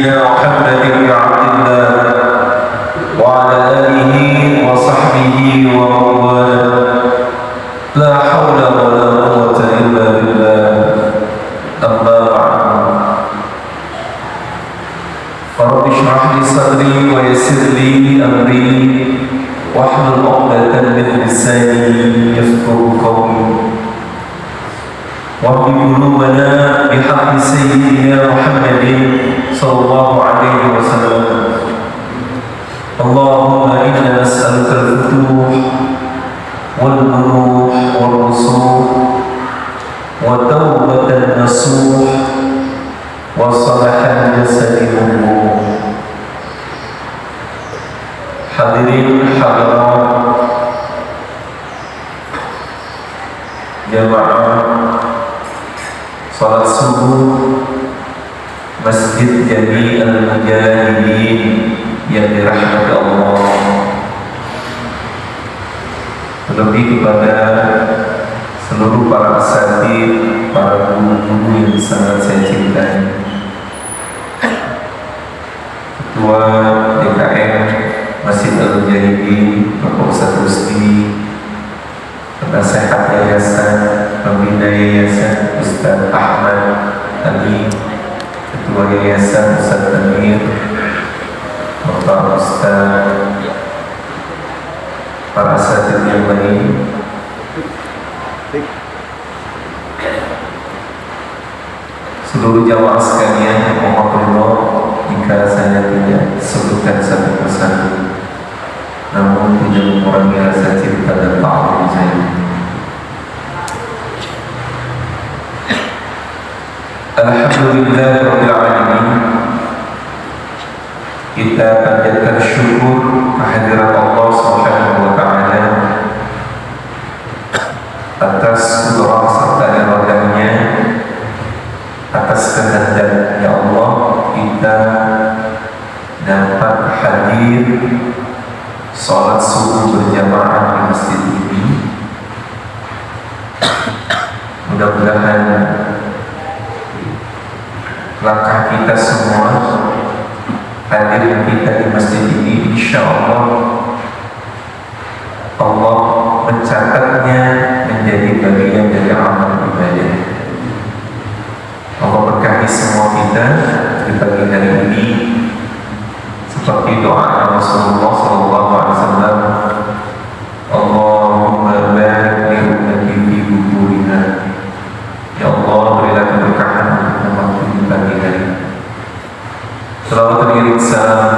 سيدنا محمد بن عبد الله وعلى آله وصحبه ومن والاه لا حول ولا قوة إلا بالله أما بعد فرب اشرح لي صدري ويسر لي أمري واحلل عقدة من لساني يفقهوا قولي واهد قلوبنا بحق سيدنا محمد صلى الله عليه وسلم. اللهم إنا نسألك الفتوح والبروح والرسوخ وتوبة النصوح وصلاح الجسد والروح. Hadirin hadirat jamaah salat subuh Masjid Jami Al-Mujahidin yang dirahmati Allah, terlebih kepada seluruh para asatidz, para guru-guru yang sangat saya cintai, Ketua DKM Masjid Al-Mujahidin Bapak Ustaz Rusdi, Penasehat Yayasan, Pembina Yayasan Ustaz Ahmad Ali, Ketua Yayasan Ustaz Amir, Bapak Ustaz, para asatidz yang lain, seluruh jamaah sekalian, mohon Allah jika saya tidak sebutkan satu persatu, namun tidak mengurangi rasa cinta dan ta'zim saya. Alhamdulillahirabbil alamin. Kita panjatkan syukur kehadirat Allah Subhanahu wa taala atas kudrat serta iradahnya, atas kehendak ya Allah kita dapat hadir salat subuh berjamaah di masjid ini. Mudah-mudahan langkah kita semua, hadirnya kita di masjid ini, insya Allah Allah mencatatnya menjadi bagian dari amal ibadah. Allah berkahi semua kita di pagi hari ini, seperti doa Rasulullah SAW, Allahumma barik li ummati fi bukurina. Ya Allah, berilah keberkahan untuk umatku di pagi hari. Selawat dan salam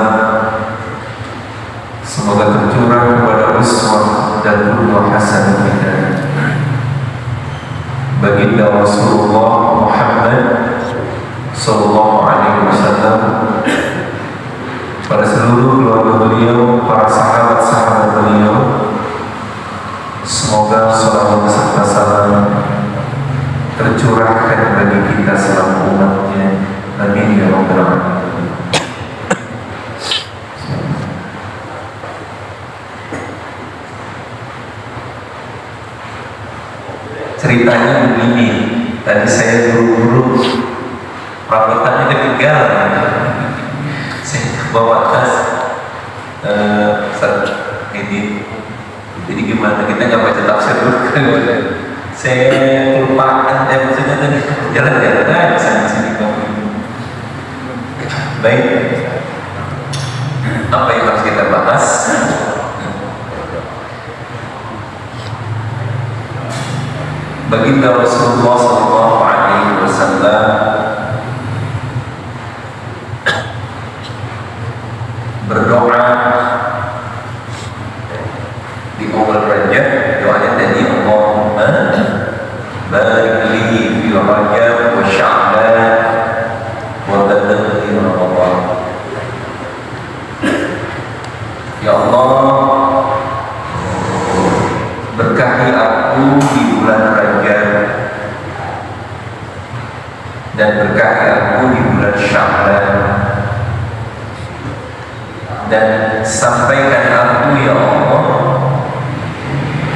semoga tercurah kepada uswah dan qudwah hasanah kita, baginda Rasulullah Muhammad sallallahu alaihi wasallam, pada seluruh keluarga beliau, para sahabat-sahabat beliau. Semoga salawat serta salam tercurahkan bagi kita selaku umatnya. Amin ya rabbal alamin. Ceritanya begini, tadi saya buru-buru, perabotannya ketinggalan. Saya bawa tas ini, jadi gimana, kita nggak baca tafsir dulu kan? Saya kelupaan, maksudnya tadi jalan-jalan aja sana-sini. Baik, apa yang harus kita bahas? Baginda Rasulullah SAW berdoa di awal Rajab. Doanya tadi, Allahumma barik li fi Rajab wa Sya'ban wa ballighni Ramadan. Ya Allah, berkahi aku di bulan Rajab dan berkahi aku di bulan Sya'ban, dan sampaikan aku ya Allah,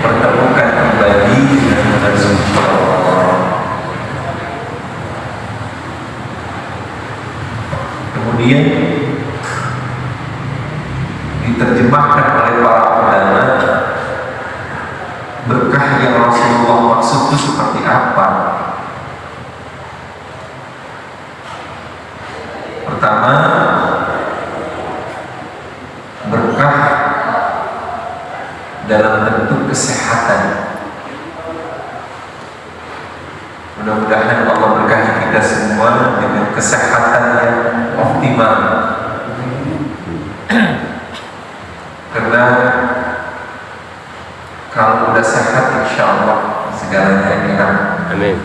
pertemukan kembali dengan bulan suci Allah. Kemudian diterjemahkan oleh para ulama, berkah yang Rasulullah maksud itu seperti apa? Pertama, berkah dalam bentuk kesehatan. Mudah-mudahan Allah berkahi kita semua dengan kesehatan yang optimal. Karena kalau udah sehat, insya Allah segalanya enak. Amin.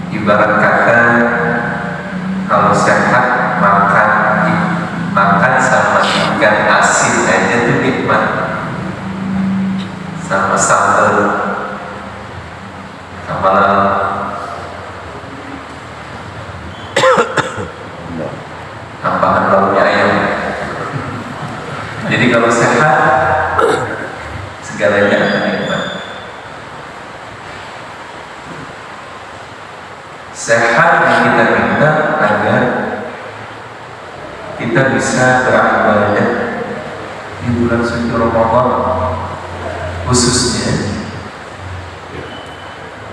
Ibarat kata, kalau sehat makan sama ikan asin aja tuh nikmat, sama sambal, sama tambahan lauknya ayam. Jadi kalau sehat, segalanya akan nikmat. Sehat yang kita minta agar kita bisa beribadah di bulan suci Ramadan, khususnya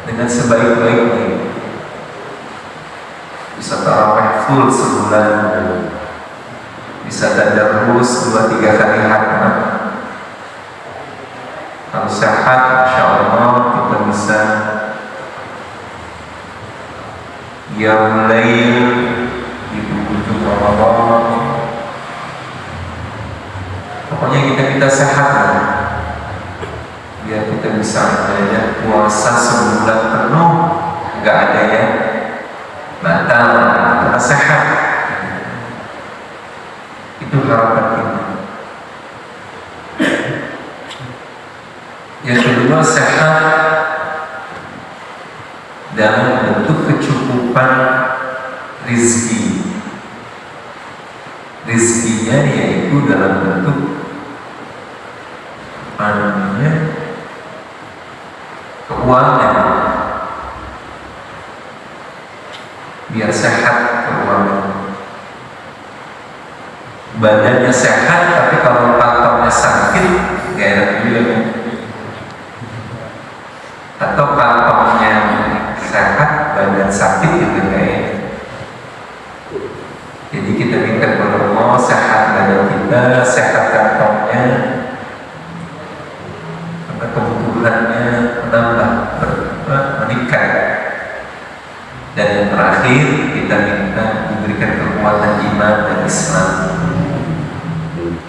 dengan sebaik-baiknya. Bisa tarawih full sebulan, bisa tadarus 2-3 kali khatam. Kalau sehat, insya Allah kita bisa mulai di bulan Ramadan. Pokoknya kita sehat lah, biar kita bisa puasa sebulan penuh, nggak ada yang batal, kita sehat. Itu harapan kita. Yang kedua, sehat dalam bentuk kecukupan rizki. Rizkinya yaitu dalam bentuk keuangan. Biar sehat keuangan. Badannya sehat, tapi kalau kantongnya sakit, gak enak juga kan? Atau kantongnya sehat, badan sakit juga gak enak. Jadi kita minta kepada Allah sehat badan kita, sehat kantongnya, karena kebutuhannya menambah, meningkat. Dan yang terakhir, kita minta diberikan kekuatan iman dan Islam.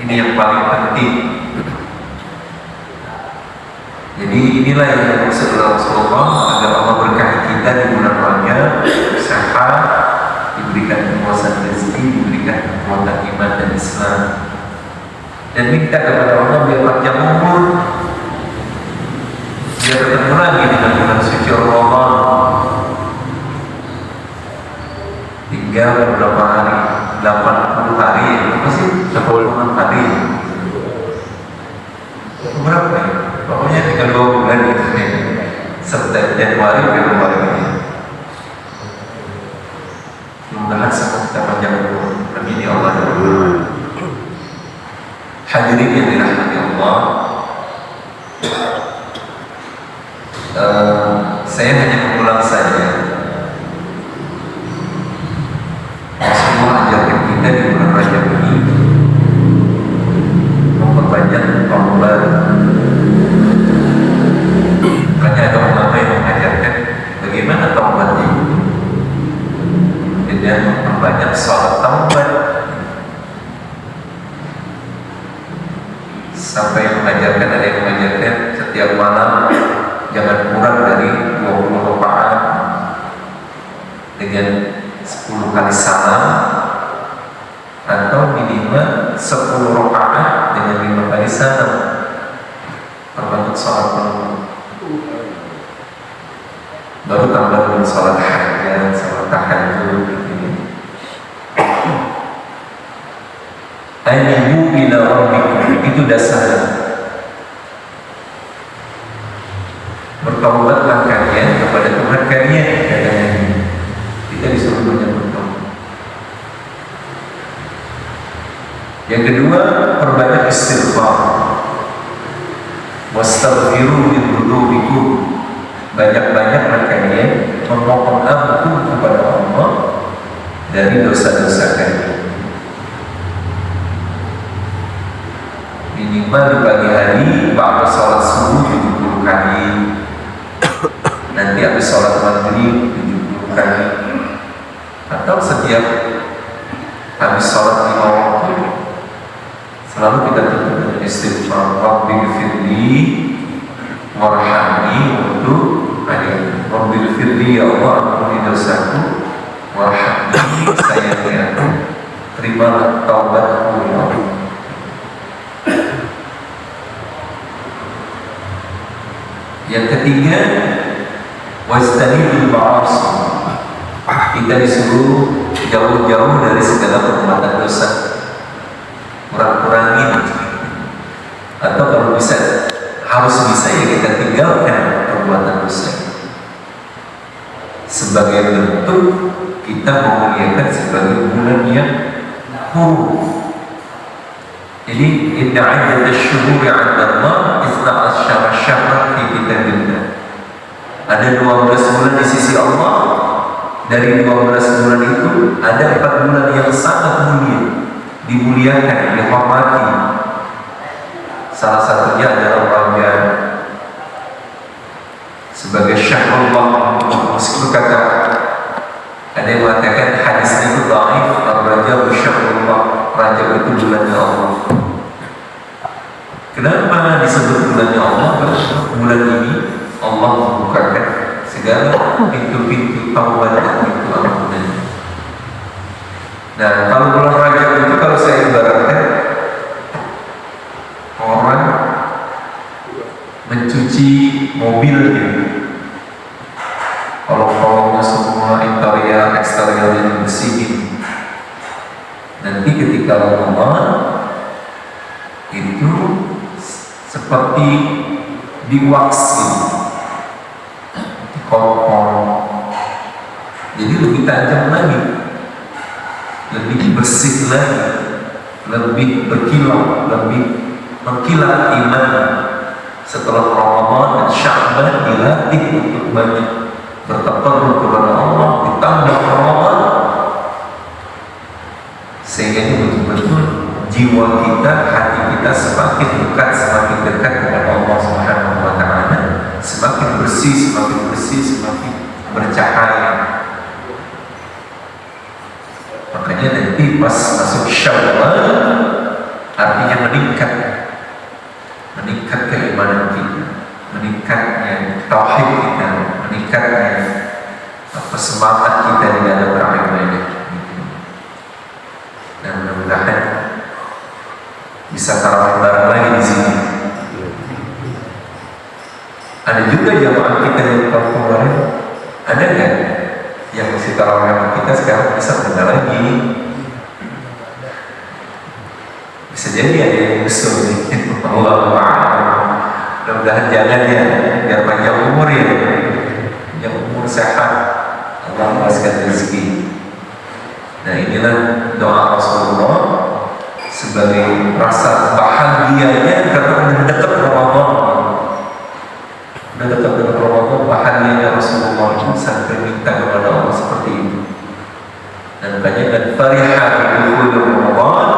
Ini yang paling penting. Jadi inilah yang dimaksud Rasulullah, agar Allah berkahi kita di bulan Rajab, sehat, diberikan kekuasaan rezeki, diberikan kekuatan iman dan Islam. Dan minta kepada Allah biar panjang umur, biar ketemu lagi dengan bulan suci Ramadan. Tinggal beberapa hari, 80 hari, apa sih? 10 hari. Berapa ya? Pokoknya tinggal 2 bulan gitu nih. September, Januari, Februari ini. Mudah-mudahan semua kita panjang umur. Amin ya Allah. Hadirin yang dirahmati Allah, saya hanya mengulang saja. Rasulullah ajarkan kita di bulan Rajab ini memperbanyak taubat. Makanya ada ulama yang mengajarkan bagaimana taubatnya, dengan memperbanyak sholat taubat, sampai mengajarkan, ada yang mengajarkan setiap malam jangan kurang dari 20 rakaat dengan 10 kali salam, atau minimal 10 rakaat dengan 5 kali salam, termasuk sholat penuh. Baru tambah dengan sholat hajat, sholat tahajud gitu. Anibu ila rabbikum, itu dasarnya. Bertaubatlah kalian kepada Tuhan kalian, katanya. Kita disuruh banyak bertaubat. Yang kedua, perbanyak istighfar. Wastaghfiru min dzunubikum. Banyak-banyaklah kalian memohon ampun kepada Allah dari dosa-dosa kalian. Minimal di pagi hari ba'da sholat subuh 70 kali. Nanti habis sholat maghrib 70 kali. Atau setiap habis sholat 5 waktu selalu kita tutup dengan istighfar. Rabbighfirli warhamni untuk ayat. Rabbighfirli, ya Allah, ampuni dosaku, warhamni, sayangi aku, terimalah taubatku ya Allah. Yang ketiga, wastanibil ma'asi. Kita disuruh jauh-jauh dari segala perbuatan dosa. Kurang-kurangin, atau kalau bisa, harus bisa ya kita tinggalkan perbuatan dosa. Sebagai bentuk kita memuliakan sebagai bulan yang hurum. Jadi inna 'iddat asy-syuhuri 'inda Allah 12 syahran fi kitabillah. Ada 12 bulan di sisi Allah. Dari 12 bulan itu ada 4 bulan yang sangat mulia, dimuliakan, dihormati. Salah satunya adalah Ramadan sebagai syahrullah. Meskipun kata ada yang mengatakan hadis itu dhaif, Rajab syahrullah, Rajab itu bulannya Allah. Kenapa disebut bulannya Allah? Karena bulan ini Allah membukakan segala pintu-pintu taubat dan pintu ampunan. Nah, kalau bulan Rajab itu, kalau saya ibaratkan orang mencuci mobilnya, kolong-kolongnya semua, interior, eksterior yang dibersihin. Nanti ketika Ramadan itu seperti diwaksi, dikompor, jadi lebih tajam lagi, lebih bersih lagi, lebih berkilau, lebih mengkilat iman. Setelah Ramadan dan Sya'ban dilatih untuk banyak bertakarrub kepada Allah, ditambah Ramadan, sehingga ini betul-betul jiwa kita, hati kita semakin dekat, semakin dekat kepada Allah Subhanahu wa Ta'ala, semakin bersih, semakin bercahaya. Makanya nanti pas masuk Syawal, artinya meningkat keimanan kita, meningkatnya tauhid kita, meningkatnya semangat kita di dalam beribadah. Dan mudah-mudahan bisa tarawih bareng lagi di sini. Ada juga jamaah kita yang tahun kemarin, ada nggak yang masih tarawih sama kita sekarang bisa benar lagi? Bisa jadi ada yang usul nih. Allah Ta'ala, mudah-mudahan jangan ya, biar panjang umur ya, panjang umur sehat, Allah memberikan rezeki. Nah, inilah doa Rasulullah sebagai rasa bahagianya karena udah dekat Ramadan. Udah dekat dengan Ramadan, bahagianya Rasulullah itu sampai minta kepada Allah seperti itu. Dan banyak dan farihah bidukhul Ramadan,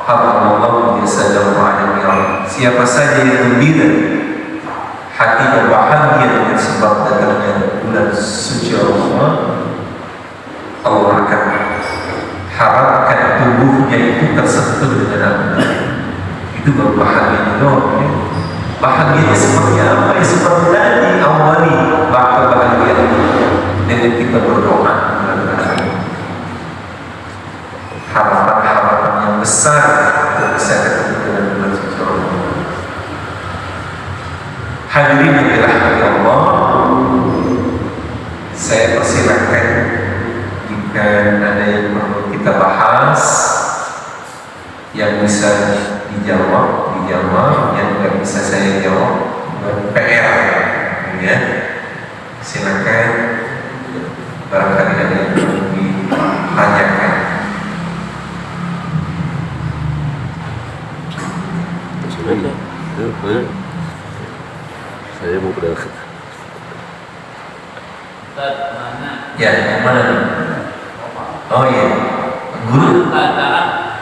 halallahu jasadahum 'alal mi'raj. Siapa saja yang gembira, hatinya bahagia dengan sebab datangnya bulan suci Ramadan, Allah akan harapkan tubuhnya itu tersentuh dengan api. Itu baru bahagianya doang ya. Bahagianya seperti apa? Ya seperti tadi awali bahagia dengan kita berdoa, harapan-harapan yang besar untuk bisa ketemu dengan bulan suci Ramadan. Hadirin yang dirahmati Allah, saya persilakan jika ada yang perlu kita bahas, yang bisa dijawab, yang nggak bisa saya jawab, PR ya. Silakan, barangkali ada yang perlu ditanyakan. Saya mau berangkat. Ya, yang mana nih? Oh iya, guru. Antara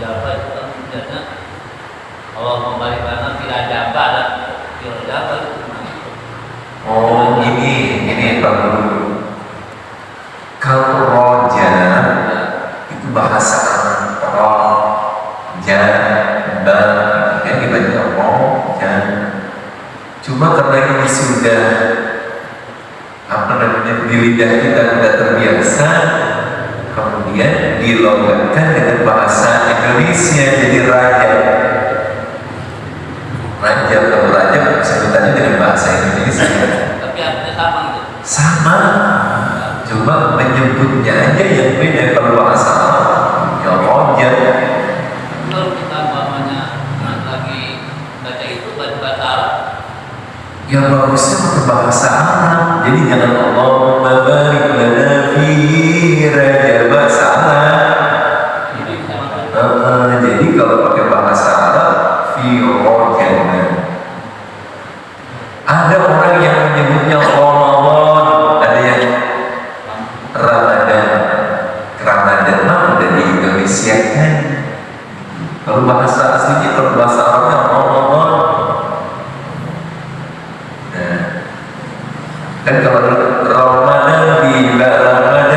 Jabat itu kan sebenarnya Allah membalikannya tidak Jabat dan Jabat. Oh ini Pak Guru. Kalau roja itu bahasa Arab, roja, ya dibaca roja. Cuma karena ini sudah di lidah kita sudah terbiasa, kemudian dilogatkan dengan bahasa Indonesia jadi raja. Atau raja sebutannya dengan bahasa Indonesia. Tapi artinya sama gitu. Sama, cuma menyebutnya aja yang beda. Kalau bahasa Arab ya roja. Kalau kita umpamanya lagi baca itu bahasa Arab, ya bagusnya pakai bahasa Arab. Jadi jangan Allahumma barik lana fi Rajab, bahasa Arab. Jadi kalau pakai bahasa Arab fi Rajab. Ada orang yang menyebutnya Ramadan, ada yang Ramadan. Ramadan mah udah di Indonesia kan. Kalau bahasa aslinya, kalau bahasa Arabnya Ramadan. Kan kalau Ramadan di Ramadan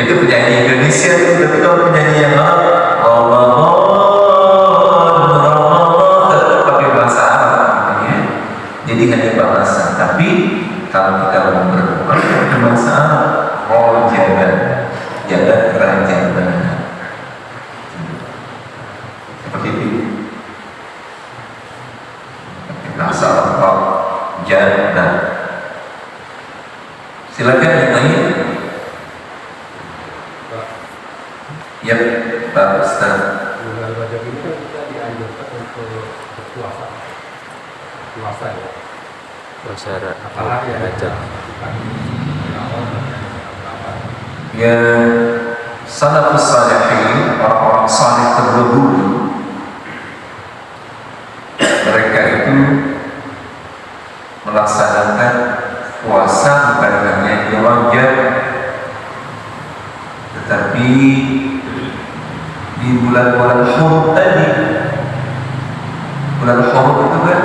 itu penyanyi Indonesia, tapi kalau penyanyi yang Arab Ramadan tetap pakai bahasa Arab gitu ya. Jadi hanya bahasa, tapi kalau kita mau berdoa pakai bahasa Arab, oh jaga kerajaan seperti itu. Pakai bahasa Arab, jaga. Silakan yang lain. Ya, Pak Ustaz. Bulan Rajab ini kan kita dianjurkan untuk berpuasa. Puasa ya. Puasa Apalagi ya. Rajab. Ya, salafus salihin, orang-orang saleh terdahulu, mereka itu melaksanakan puasa bukan hanya di Rajab, tetapi di bulan-bulan hurum tadi. Bulan hurum itu kan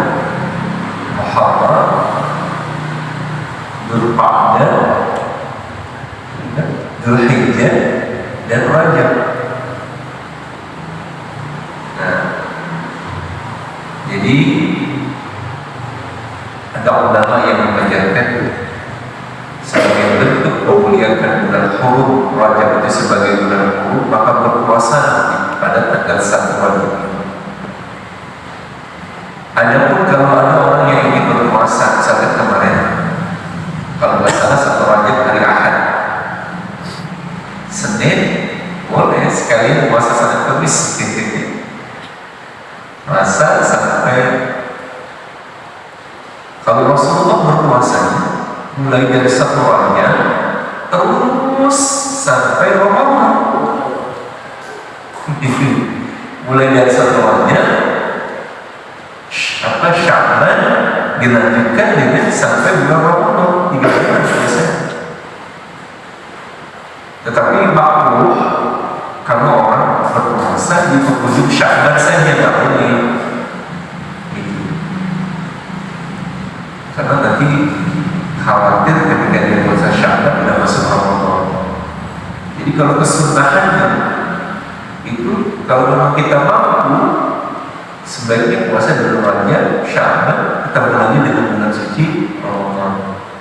Muharram, Dzulqa'dah, Dzulhijjah, dan Rajab. Nah, jadi ada ulama yang mengajarkan sebagai bentuk memuliakan bulan hurum Rajab itu sebagai bulan hurum, maka berpuasa pada tanggal 1 Rajab. Adapun kalau ada orang yang ingin berpuasa, misalkan kemarin, kalau nggak salah 1 Rajab hari Ahad, Senin boleh sekalian puasa sampai Kamis, masa sampai. Kalau Rasulullah berpuasanya mulai dari 1 Rajab terus sampai Ramadan. Mulai dari 1 Rajab Sya'ban dilanjutkan dengan sampai bulan Ramadan 3 bulan selesai. Tetapi makruh kalau orang berpuasa di penghujung Sya'ban saja, nggak boleh. Karena nanti khawatir ketika dia puasa Sya'ban tidak masuk Ramadan. Jadi kalau kesunahannya itu, kalau memang kita mampu, sebaiknya puasa dari Rajab, Sya'ban, kita lagi dengan bulan suci Ramadan.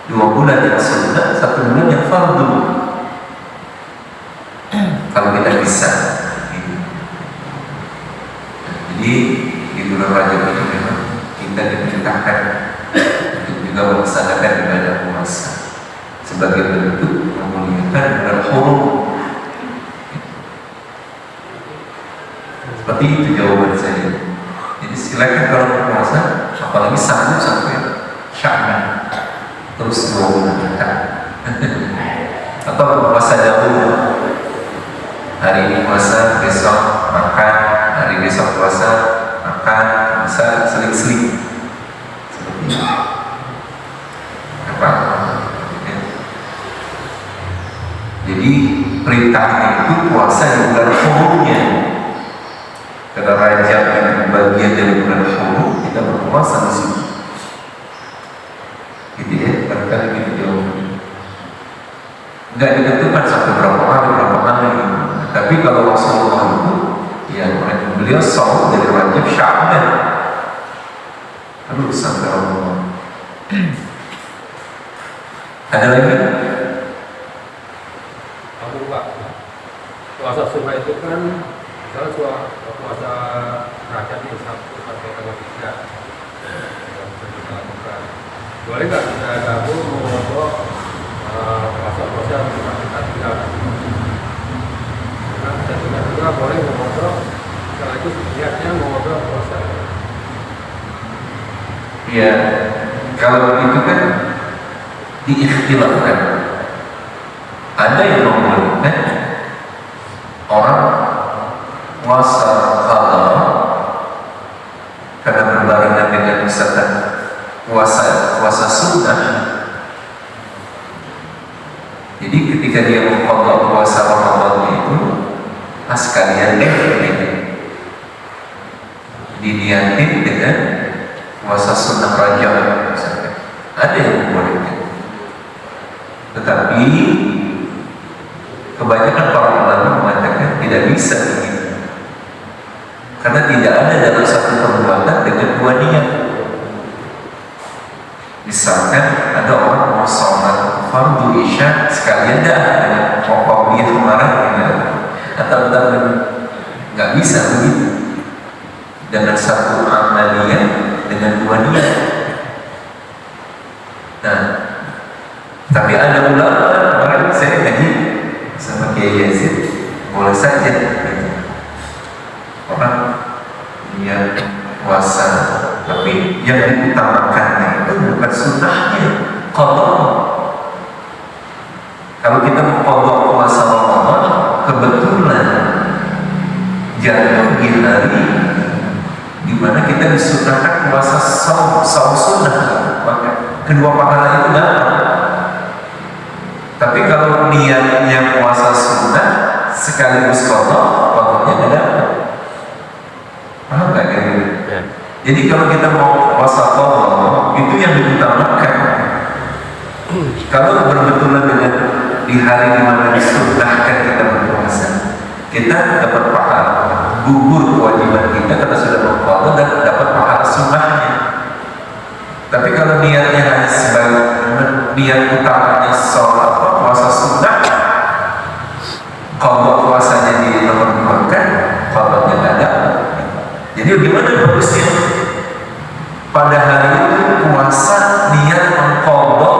2 bulan yang sunnah, 1 bulan yang fardu. Kalau kita bisa. Jadi di bulan Rajab itu memang kita diperintahkan juga melaksanakan ibadah puasa sebagai bentuk memuliakan bulan hurum. Seperti itu jawaban saya. Jadi silakan kalau berpuasa, apalagi sanggup sampai Sya'ban terus 2 bulan atau berpuasa dahulu. hari ini puasa, besok makan, hari besok puasa, makan, bisa seling-seling seperti itu. Apa? Jadi perintahnya itu puasa di bulan hurufnya. Karena Rajab itu bagian dari bulan huruf, kita berpuasa di sini. Gitu ya, barangkali gitu jawabannya. Enggak ditentukan sampai berapa hari. Tapi kalau Rasulullah itu, ya beliau saum dari Rajab Sya'ban terus sampai Ramadan. Ada lagi? Pak, puasa sunnah itu kan misalnya puasa Rajab ini Sabtu sampai tanggal 3 yang bisa kita lakukan. Boleh nggak kita gabung mengobrol puasa-puasa yang kita tinggalkan? Nah, kita juga boleh mengobrol sekaligus niatnya mengobrol puasa. Ya, kalau begitu kan diikhtilafkan. Ada yang membolehkan orang puasa qadha karena berbarengan dengan misalkan puasa sunnah. Jadi ketika dia mengqadha puasa Ramadan itu, sekalian diniatin dengan puasa sunnah Rajab misalkan. Ada yang membolehkan. Tetapi kebanyakan para ulama mengatakan tidak bisa begitu, karena tidak ada dalam satu perbuatan dengan dua niat. Misalkan ada orang mau sholat fardu isya sekalian dah dengan pokoknya kemarin atau nggak bisa begitu dengan satu amaliyah dengan dua niat. Nah, tapi ada ulama kemarin saya ngaji sama Kiai Yazid, boleh saja orang yang puasa, tapi yang diutamakannya itu bukan sunnahnya, qadha. Kalau kita mau qadha puasa Ramadan, kebetulan jatuh di hari di mana kita disunnahkan puasa saum sunnah, maka kedua pahala itu dapat. Tapi kalau niatnya puasa sunnah sekaligus qadha-nya nggak dapat. Paham nggak kayak gitu? Ya. Jadi kalau kita mau puasa qadha, itu yang diutamakan. Kalau berbetulan dengan di hari di mana disunnahkan kita berpuasa, kita dapat pahala, gugur kewajiban kita karena sudah berqadha dan dapat pahala sunnahnya. Tapi kalau niatnya hanya sebagai niat utamanya sholat puasa sunnah, kalau puasanya dinomorkan, qadha-nya tidak ada. Jadi gimana bagusnya? Pada hari itu puasa niat mengqadha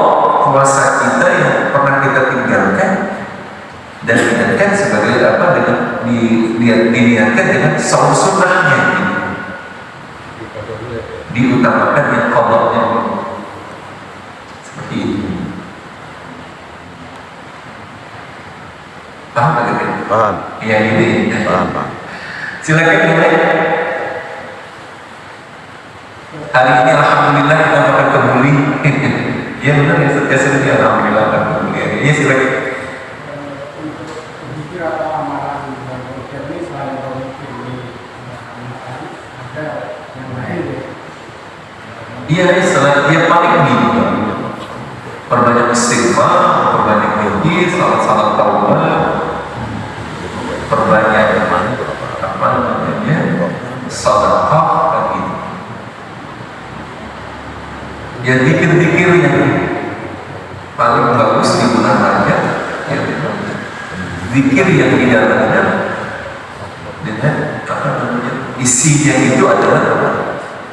puasa kita yang pernah kita tinggalkan dan diniatkan sebagai apa, dengan diniatkan dengan saum sunnahnya, diutamakan yang qadha-nya seperti itu. Paham nggak gitu? Paham. Ya ini. Paham, Pak. Silakan mulai. Hari ini alhamdulillah kita makan kebuli. Ya benar ya, setiap hari alhamdulillah makan kebuli. Ya silakan. Berpikir apa amalan dan berpikir ini selain berpikir ini ada yang lain ya? Iya, selain dia paling gini, perbanyak istighfar, perbanyak zikir, salat taubat, perbanyak apa namanya, sedekah dan gitu. Ya zikir-zikir yang paling bagus di bulan Rajab, ya zikir yang di dalamnya dengan apa namanya, isinya itu adalah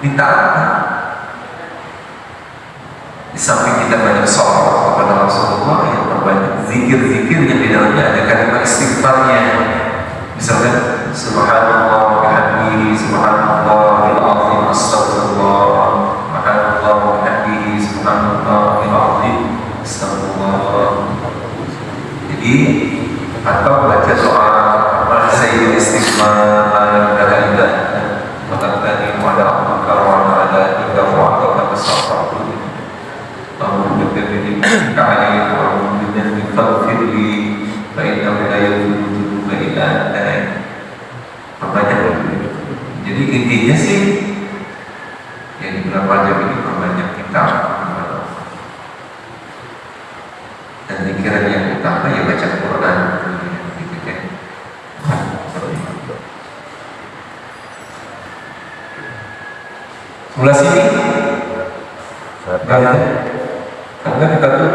ditaati. Di samping kita banyak sholawat kepada Rasulullah, yang terbanyak zikir-zikir yang di dalamnya ada kalimat istighfarnya. Misalkan subhanallah wa bihamdihi subhanallahil azim astagfirullah, subhanallah wa bihamdihi subhanallahil azim astagfirullah. Jadi atau baca doa la ilaha illa anta khalaqtani wa la a'buduka wa la ilaha wa anta astaghfiruka Allahumma billahi ta'ala wa billahi faghfir li fa innahu la yaghfiru dzunuba illa anta. Perbanyak. Jadi intinya sih yang di bulan Rajab ini perbanyak kita dan pikiran yang utama ya baca Quran gitu kan. Sebelah sini kanan kita tuh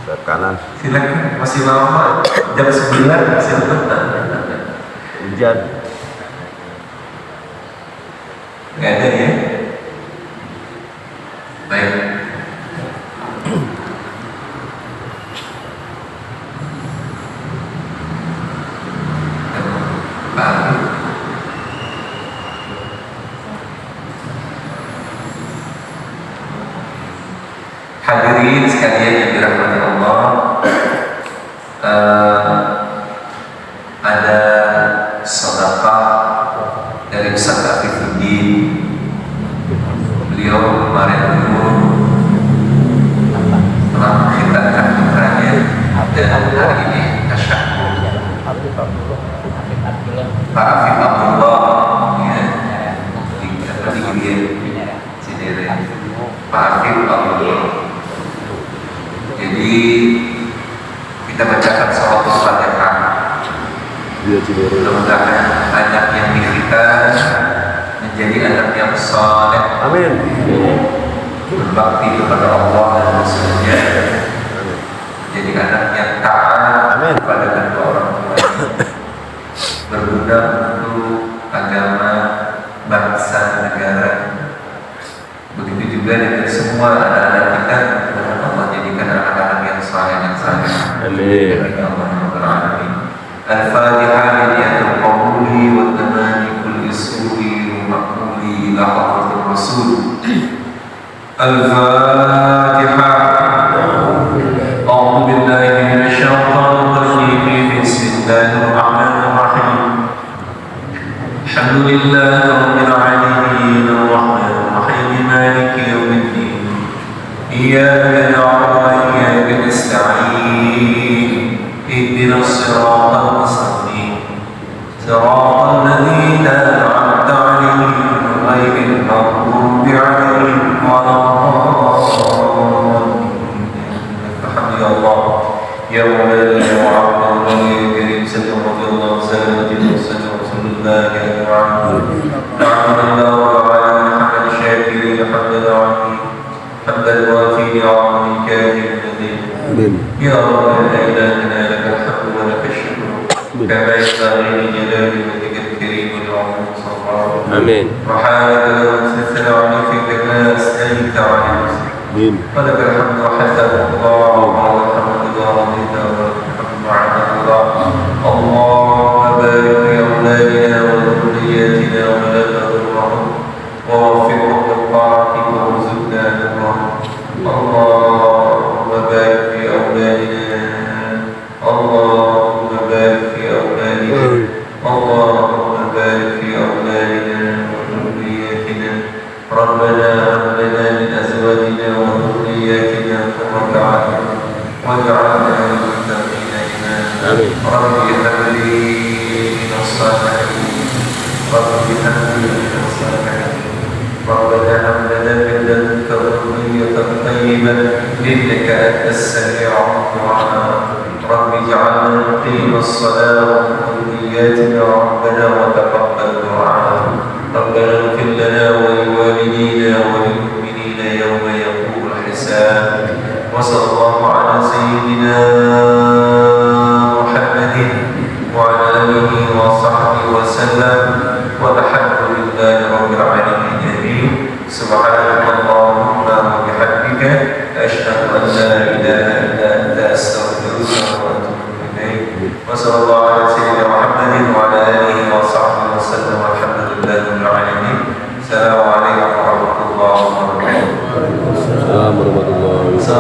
Sayap kanan. silakan, masih lama jam 9 silakan. Hujan. Nggak ada ya. Baik. Hadirin sekalian yang dirahmati Allah, ada sedekah dari Ustaz Afifuddin. Beliau kemarin dulu telah menghidangkan putranya dan hari ini tasyahkur Pak Afif Abdullah ya, di Cinere Pak Afif Abdullah. Jadi kita bacakan salatul Fatihah. Dia Cinere. Mudah-mudahan anak yang kita menjadi anak yang saleh, Amin. berbakti kepada Allah dan Rasulnya, jadi anak yang taat Amin. kepada kedua orang tuanya, berguna untuk agama, bangsa, negara. Begitu juga dengan semua anak-anak kita, Allah jadikan anak-anak yang saleh dan saleh. Amin. Ya Allah Rabbal Alamin. Al-Fatihah bidiyatul qabuli wa tamani kulli suri wa maqbuli ila hadratir Rasul. Al-Fatihah. A'udzu billahi minasy syaithanir rajim. Bismillahirrahmanirrahim. Alhamdulillahi rabbil alamin arrahmanir rahim maliki yaumiddin. Iyyaka na'budu wa iyyaka nasta'in. Ihdinas siratal mustaqim. Siratal ladzina an'amta 'alaihim ghairil maghdubi 'alaihim waladdallin. Alhamdulillah. Ya Mawlana ya Abdullah ya Karim sallallahu alaihi wasallam Rasulullah ya Muhammad. Alhamdulillah wa ala hamd syakirin hamdan 'alamin. Hamdan wafi ni'amati karim ladhi. Amin. Ya Rabbana ilahana lakal hamdu wa lakal syukru. Kama yanbaghi li jalali wajhikal karim wa li'azimi sultanik. Amin. وحالك لو انزلت عليك كما اثنيت على نفسك Amin. ولك الحمد حتى ترضى ولك الحمد اذا رضيت ولك الحمد بعد الرضا. اللهم بارك في اولادنا وذرياتنا ولا تضرهم ووفقهم لطاعتك وارزقنا نورهم. اللهم بارك في اولادنا. اللهم بارك في اولادنا. اللهم بارك في اولادنا وذرياتنا. ربنا هب لنا من ازواجنا وذرياتنا قرة اعين واجعلنا للمتقين اماما. آمين. رب هب لي من الصالحين. رب هب لي من الصالحين. ربنا هب لنا من لدنك ذرية طيبة انك انت السميع الدعاء. رب اجعلنا نقيم الصلاة وذرياتنا ربنا وتقبل دعاء. ربنا اغفر لنا ولوالدينا وللمؤمنين يوم يقوم الحساب. وصلى الله على سيدنا محمد وعلى آله وصحبه وسلم والحمد لله رب العالمين آمين. سبحانك اللهم وبحمدك أشهد أن لا إله إلا أنت أستغفرك وأتوب إليك. وصلى الله على سيدنا محمد وعلى آله وصحبه وسلم والحمد لله رب العالمين. السلام عليكم ورحمة الله وبركاته. Assalamualaikum warahmatullahi wabarakatuh. So